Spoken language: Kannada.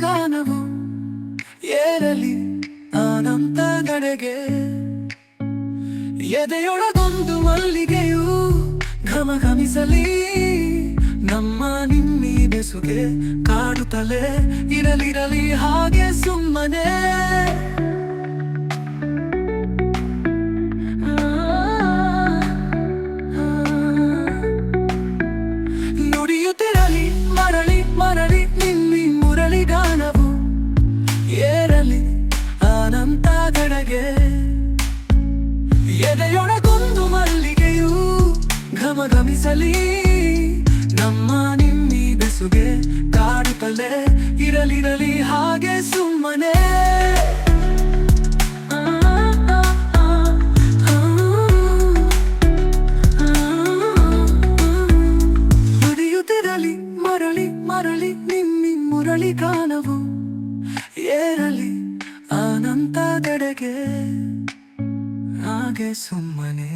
ಗಾನವು ಏರಲಿ ಆನಂದದೆಡೆಗೆ. ಎದೆಯೊಳಗೊಂದು ಮಲ್ಲಿಗೆಯು ಘಮಘಮಿಸಲಿ, ನಮ್ಮ ನಿಮ್ಮಿ ಬೆಸುಗೆ ಕಾಡುತ್ತಲೇ ಇರಲಿರಲಿ ಹಾಗೆ ಸುಮ್ಮನೆ. ನುಡಿಯುತ್ತಿರಲಿ ಮರಳಿ ಮರಳಿ ನಿಮ್ಮಿ ಮುರಳಿ ಗಾನವು ಏರಲಿ ಆನಂದದೆಡೆಗೆ. ಎದೆಯೊಳಗೊಂದು ಮಲ್ಲಿಗೆಯು ಘಮಘಮಿಸಲಿ, ನಮ್ಮ ನಿಮ್ಮಿ ಬೆಸುಗೆ ಕಾಡುತ್ತಲೇ ಇರಲಿರಲಿ ಹಾಗೆ ಸುಮ್ಮನೆ. ನುಡಿಯುತ್ತಿರಲಿ ಮರಳಿ ಮರಳಿ ನಿಮ್ಮಿ ಮುರಳಿ ಗಾನವು ಏರಲಿ ಆನಂದದೆಡೆಗೆ ಹಾಗೆ ಸುಮ್ಮನೆ.